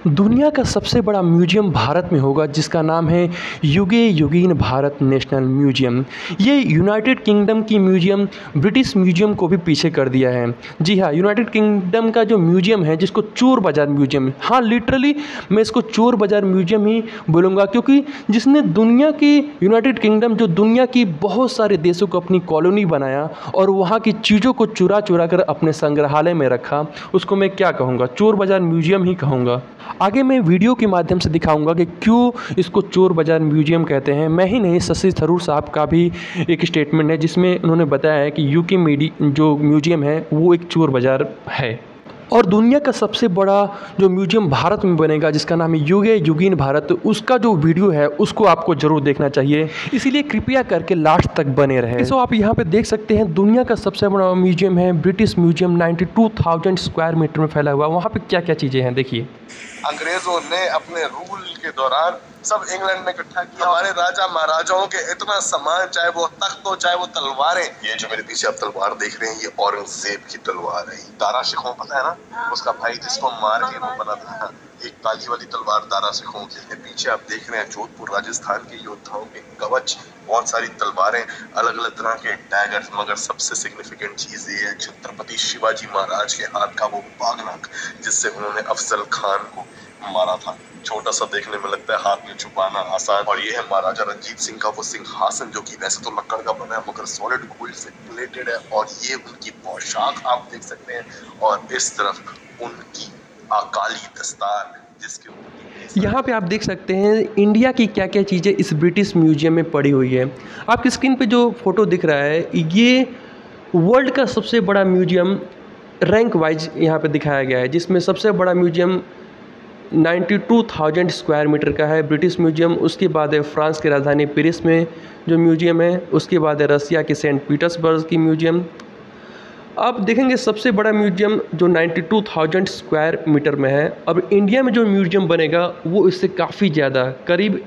दुनिया का सबसे बड़ा म्यूजियम भारत में होगा जिसका नाम है युगे युगीन भारत नेशनल म्यूजियम। ये यूनाइटेड किंगडम की म्यूजियम ब्रिटिश म्यूजियम को भी पीछे कर दिया है। जी हाँ, यूनाइटेड किंगडम का जो म्यूजियम है जिसको चोर बाज़ार म्यूजियम, हाँ लिटरली मैं इसको चोर बाज़ार म्यूजियम ही बोलूँगा, क्योंकि जिसने दुनिया की यूनाइटेड किंगडम जो दुनिया की बहुत सारे देशों को अपनी कॉलोनी बनाया और वहाँ की चीज़ों को चुरा चुरा कर अपने संग्रहालय में रखा, उसको मैं क्या कहूँगा, चोर बाज़ार म्यूजियम ही कहूँगा। आगे मैं वीडियो के माध्यम से दिखाऊंगा कि क्यों इसको चोर बाज़ार म्यूजियम कहते हैं। मैं ही नहीं, शशि थरूर साहब का भी एक स्टेटमेंट है जिसमें उन्होंने बताया है कि यूके जो म्यूजियम है वो एक चोर बाज़ार है। और दुनिया का सबसे बड़ा जो म्यूजियम भारत में बनेगा जिसका नाम है युगे युगीन भारत, उसका जो वीडियो है उसको आपको ज़रूर देखना चाहिए, इसीलिए कृपया करके लास्ट तक बने रहे। तो आप यहाँ पे देख सकते हैं दुनिया का सबसे बड़ा म्यूजियम है ब्रिटिश म्यूजियम, 92,000 स्क्वायर मीटर में फैला हुआ। वहाँ पे क्या क्या चीज़ें हैं देखिए। अंग्रेजों ने अपने रूल के दौरान सब इंग्लैंड में इकट्ठा किया। हमारे राजा महाराजाओं के इतना सामान, चाहे वो तख्त हो चाहे वो तलवारें। ये जो मेरे पीछे आप तलवार देख रहे हैं ये औरंगजेब की तलवार है। दारा शिकोह पता है ना, उसका भाई जिसको मार के वो बना था, एक काली वाली तलवार दारा शिकोह की। पीछे आप देख रहे हैं जोधपुर राजस्थान के योद्धाओं के कवच, बहुत सारी तलवारें, अलग अलग तरह के डैगर्स, मगर सबसे सिग्निफिकेंट चीज ये है छत्रपति शिवाजी महाराज के हाथ का वो बागनाक जिससे उन्होंने अफजल खान को मारा था। छोटा सा देखने में लगता है, हाथ में छुपाना आसान। और ये है महाराजा रंजीत सिंह का वो सिंहासन जो कि वैसे तो लकड़ का बना है मगर सॉलिड गोल्ड से प्लेटेड है। और ये उनकी पोशाक आप देख सकते हैं, और इस तरफ उनकी अकाली दस्तार जिसके यहाँ पे आप देख सकते हैं इंडिया की क्या क्या चीज़ें इस ब्रिटिश म्यूजियम में पड़ी हुई है। आपकी स्क्रीन पे जो फोटो दिख रहा है ये वर्ल्ड का सबसे बड़ा म्यूजियम रैंक वाइज यहाँ पे दिखाया गया है, जिसमें सबसे बड़ा म्यूजियम 92,000 स्क्वायर मीटर का है ब्रिटिश म्यूजियम। उसके बाद है फ्रांस की राजधानी पेरिस में जो म्यूजियम है, उसके बाद है रसिया के सेंट पीटर्सबर्ग की म्यूजियम। आप देखेंगे सबसे बड़ा म्यूजियम जो 92,000 स्क्वायर मीटर में है। अब इंडिया में जो म्यूजियम बनेगा वो इससे काफ़ी ज़्यादा, करीब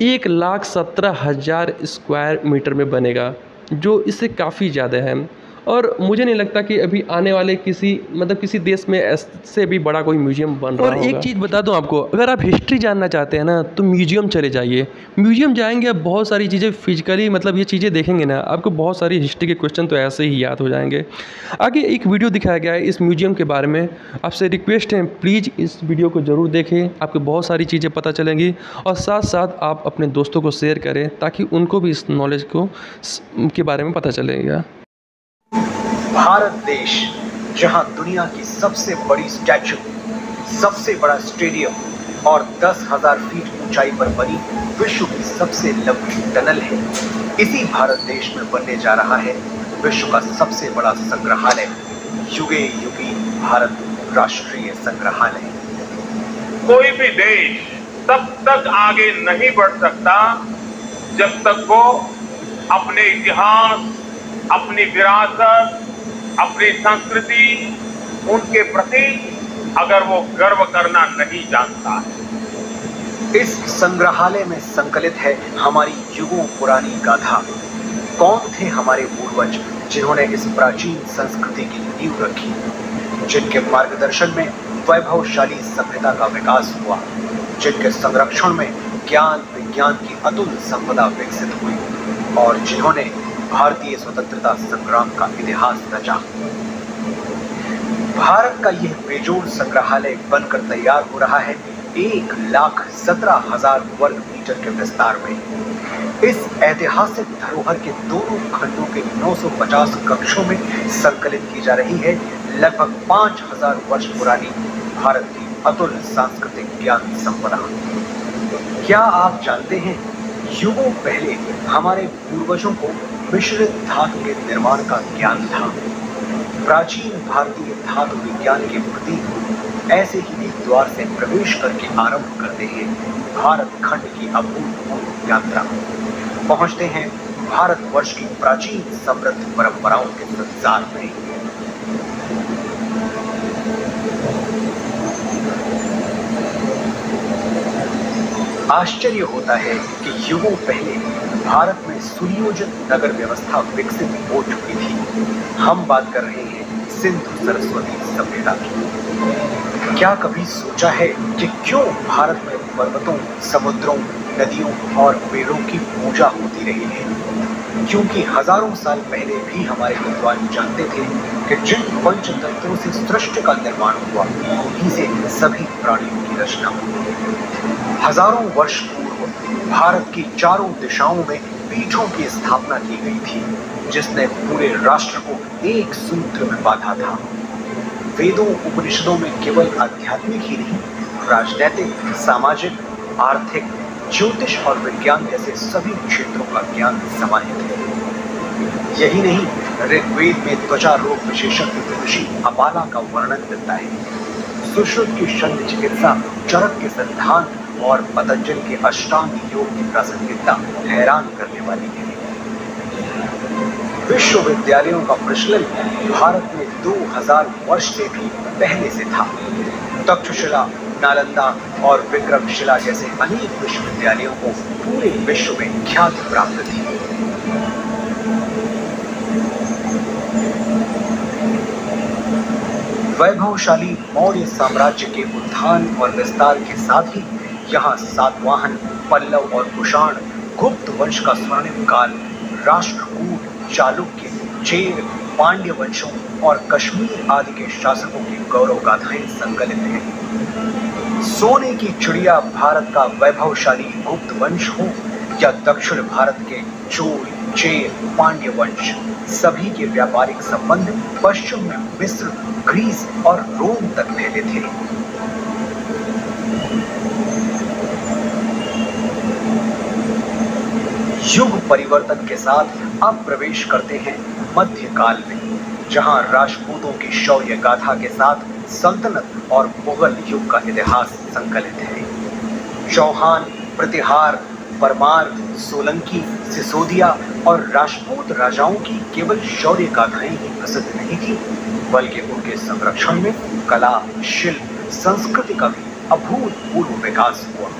1,17,000 स्क्वायर मीटर में बनेगा, जो इससे काफ़ी ज़्यादा है। और मुझे नहीं लगता कि अभी आने वाले किसी देश में ऐसे भी बड़ा कोई म्यूजियम बन रहा होगा। और एक चीज़ बता दूं आपको, अगर आप हिस्ट्री जानना चाहते हैं ना तो म्यूजियम चले जाइए। म्यूजियम जाएंगे आप बहुत सारी चीज़ें फिजिकली ये चीज़ें देखेंगे ना, आपको बहुत सारी हिस्ट्री के क्वेश्चन तो ऐसे ही याद हो जाएंगे। आगे एक वीडियो दिखाया गया है इस म्यूजियम के बारे में, आपसे रिक्वेस्ट है प्लीज़ इस वीडियो को ज़रूर देखें, आपको बहुत सारी चीज़ें पता चलेंगी। और साथ साथ आप अपने दोस्तों को शेयर करें ताकि उनको भी इस नॉलेज के बारे में पता चलेगा। भारत देश, जहां दुनिया की सबसे बड़ी स्टैचू, सबसे बड़ा स्टेडियम और 10,000 फीट ऊंचाई पर बनी विश्व की सबसे लंबी टनल है, इसी भारत देश में बनने जा रहा है विश्व का सबसे बड़ा संग्रहालय, युगे युगी भारत राष्ट्रीय संग्रहालय। कोई भी देश तब तक आगे नहीं बढ़ सकता जब तक वो अपने इतिहास, अपनी विरासत, अपनी संस्कृति, उनके प्रति अगर वो गर्व करना नहीं जानता है। इस संग्रहालय में संकलित है हमारी युगों पुरानी गाथा। कौन थे हमारे पूर्वज जिन्होंने इस प्राचीन संस्कृति की नींव रखी, जिनके मार्गदर्शन में वैभवशाली सभ्यता का विकास हुआ, जिनके संरक्षण में ज्ञान विज्ञान की अतुल संपदा विकसित हुई और जिन्होंने भारतीय स्वतंत्रता संग्राम का इतिहास रचा। भारत का यह बेजोड़ संग्रहालय बनकर तैयार हो रहा है 1,17,000 वर्ग मीटर के विस्तार में। इस ऐतिहासिक धरोहर के दोनों खंडों के 950 कक्षों में संकलित की जा रही है लगभग 5,000 वर्ष पुरानी भारत की अतुल सांस्कृतिक ज्ञान संपदा। क्या आप जानते हैं, युगों पहले हमारे पूर्वजों को मिश्रित धातु के निर्माण का ज्ञान था। प्राचीन भारतीय धातु विज्ञान के प्रतीक ऐसे ही एक द्वार से प्रवेश करके आरंभ करते हैं भारत खंड की अभूतपूर्व यात्रा। पहुंचते हैं भारतवर्ष की प्राचीन समृद्ध परंपराओं के संसार में। आश्चर्य होता है कि युगों पहले भारत में सुनियोजित नगर व्यवस्था विकसित हो चुकी थी। हम बात कर रहे हैं सिंधु सरस्वती सभ्यता की। क्या कभी सोचा है कि क्यों भारत में पर्वतों, समुद्रों, नदियों और पेड़ों की पूजा होती रही है? क्योंकि हजारों साल पहले भी हमारे विद्वान जानते थे कि जिन पंच तत्वों से सृष्टि का निर्माण हुआ, उन्हीं से सभी प्राणियों की रचना हुई। हजारों वर्ष पूर्व भारत की चारों दिशाओं में पीठों की स्थापना की गई थी, जिसने पूरे राष्ट्र को एक सूत्र में बांधा था। वेदों उपनिषदों में केवल आध्यात्मिक ही नहीं, राजनैतिक, सामाजिक, आर्थिक, ज्योतिष और विज्ञान जैसे सभी क्षेत्रों का ज्ञान समाहित है। यही नहीं, ऋग्वेद में त्वचा रोग विशेषज्ञ ऋषि अपाला का वर्णन मिलता है। सुश्रुत की शल्य चिकित्सा, चरक के संधान और पतंजलि के अष्टांग योग की प्रासंगिकता हैरान करने वाली है। विश्वविद्यालयों का प्रचलन भारत में 2000 वर्ष से भी पहले से था। तक्षशिला, नालंदा और विक्रमशिला जैसे अनेक विश्वविद्यालयों को पूरे विश्व में ख्याति प्राप्त थी। वैभवशाली मौर्य साम्राज्य के उत्थान और विस्तार के साथ ही यहाँ सातवाहन, पल्लव और कुषाण, गुप्त वंश का स्वर्णिम काल, राष्ट्रकूट, चालुक्य, चेर, पांड्य वंशों और कश्मीर आदि के शासकों की गौरव गाथाएं संकलित हैं। सोने की चिड़िया भारत का वैभवशाली गुप्त वंश हो या दक्षिण भारत के चोल, चेर, पांड्य वंश, सभी के व्यापारिक संबंध पश्चिम में मिस्र, ग्रीस और रोम तक फैले थे। युग परिवर्तन के साथ अब प्रवेश करते हैं मध्यकाल में, जहां राजपूतों की शौर्य गाथा के साथ सल्तनत और मुगल युग का इतिहास संकलित है। चौहान, प्रतिहार, परमार, सोलंकी, सिसोदिया और राजपूत राजाओं की केवल शौर्य गाथाएं ही प्रसिद्ध नहीं थी, बल्कि उनके संरक्षण में कला, शिल्प, संस्कृति का भी अभूतपूर्व विकास हुआ।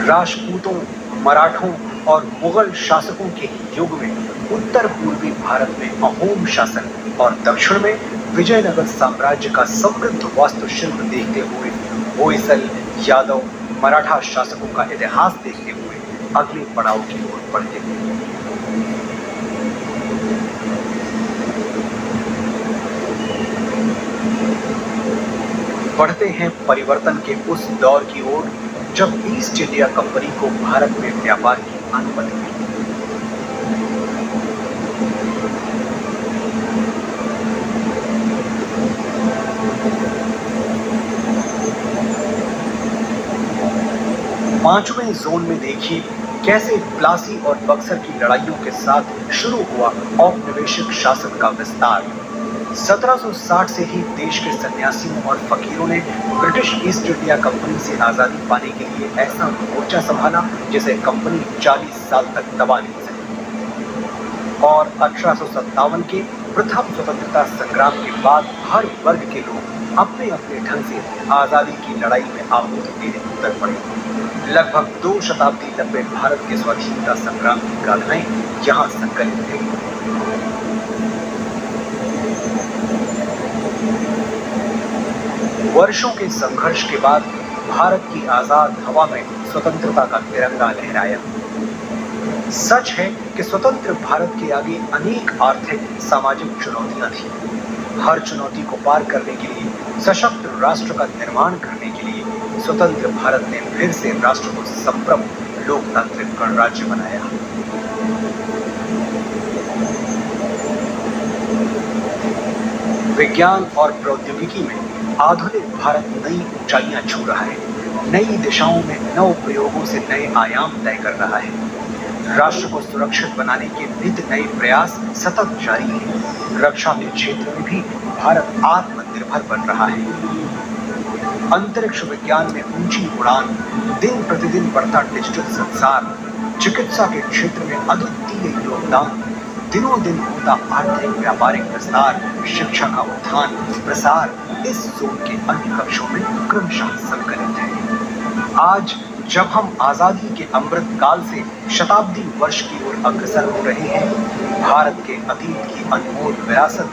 राजपूतों, मराठों और मुगल शासकों के युग में उत्तर पूर्वी भारत में अहोम शासन और दक्षिण में विजयनगर साम्राज्य का समृद्ध वास्तुशिल्प देखते हुए होयसल, यादव, मराठा शासकों का इतिहास देखते हुए अगले पड़ाव की ओर बढ़ते हैं। बढ़ते हैं परिवर्तन के उस दौर की ओर जब ईस्ट इंडिया कंपनी को भारत में व्यापार की अनुमति मिली। पांचवें जोन में देखिए कैसे प्लासी और बक्सर की लड़ाइयों के साथ शुरू हुआ औपनिवेशिक शासन का विस्तार। 1760 से ही देश के सन्यासियों और फकीरों ने ब्रिटिश ईस्ट इंडिया कंपनी से आजादी पाने के लिए ऐसा मोर्चा संभाला जिसे कंपनी 40 साल तक दबा नहीं सकी। और 1857 के प्रथम स्वतंत्रता संग्राम के बाद हर वर्ग के लोग अपने अपने ढंग से आजादी की लड़ाई में आहुति देने उतर पड़े। लगभग 2 शताब्दी लंबे भारत के स्वाधीनता संग्राम की गाथाएं यहाँ संकलित हैं। वर्षों के संघर्ष के बाद भारत की आजाद हवा में स्वतंत्रता का तिरंगा लहराया। सच है कि स्वतंत्र भारत के आगे अनेक आर्थिक, सामाजिक चुनौतियां थीं। हर चुनौती को पार करने के लिए, सशक्त राष्ट्र का निर्माण करने के लिए स्वतंत्र भारत ने फिर से राष्ट्र को संप्रभु लोकतांत्रिक गणराज्य बनाया। विज्ञान और प्रौद्योगिकी में आधुनिक भारत नई ऊंचाइयां छू रहा है। नई दिशाओं में नव प्रयोगों से नए आयाम तय कर रहा है। राष्ट्र को सुरक्षित बनाने के नित नए प्रयास सतत जारी हैं। रक्षा के क्षेत्र में भी भारत आत्मनिर्भर बन रहा है। अंतरिक्ष विज्ञान में ऊंची उड़ान, दिन प्रतिदिन बढ़ता डिजिटल संसार, चिकित्सा के क्षेत्र में अद्वितीय योगदान, दिनों दिन होता आर्थिक व्यापारिक विस्तार, शिक्षा का उत्थान प्रसार इस जोन के अन्य कक्षों में क्रमशः संकलित है। आज जब हम आजादी के अमृत काल से शताब्दी वर्ष की ओर अग्रसर हो रहे हैं, भारत के अतीत की अनमोल विरासत,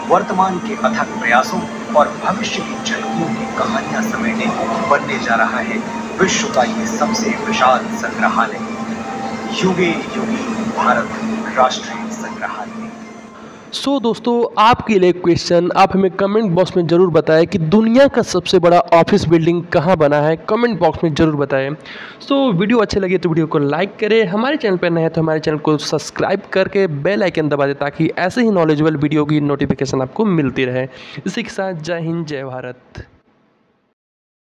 वर्तमान के अथक प्रयासों और भविष्य की झलकियों की कहानियां समेटे बनने जा रहा है विश्व का ये सबसे विशाल संग्रहालय, युगे युगी भारत राष्ट्रीय संग्रहालय। सो दोस्तों, आपके लिए क्वेश्चन, आप हमें कमेंट बॉक्स में ज़रूर बताएं कि दुनिया का सबसे बड़ा ऑफिस बिल्डिंग कहाँ बना है। कमेंट बॉक्स में ज़रूर बताएं। सो वीडियो अच्छे लगे तो वीडियो को लाइक करें, हमारे चैनल पर नए हैं तो हमारे चैनल को सब्सक्राइब करके बेल आइकन दबा दें ताकि ऐसे ही नॉलेजेबल वीडियो की नोटिफिकेशन आपको मिलती रहे। इसी के साथ जय हिंद, जय भारत।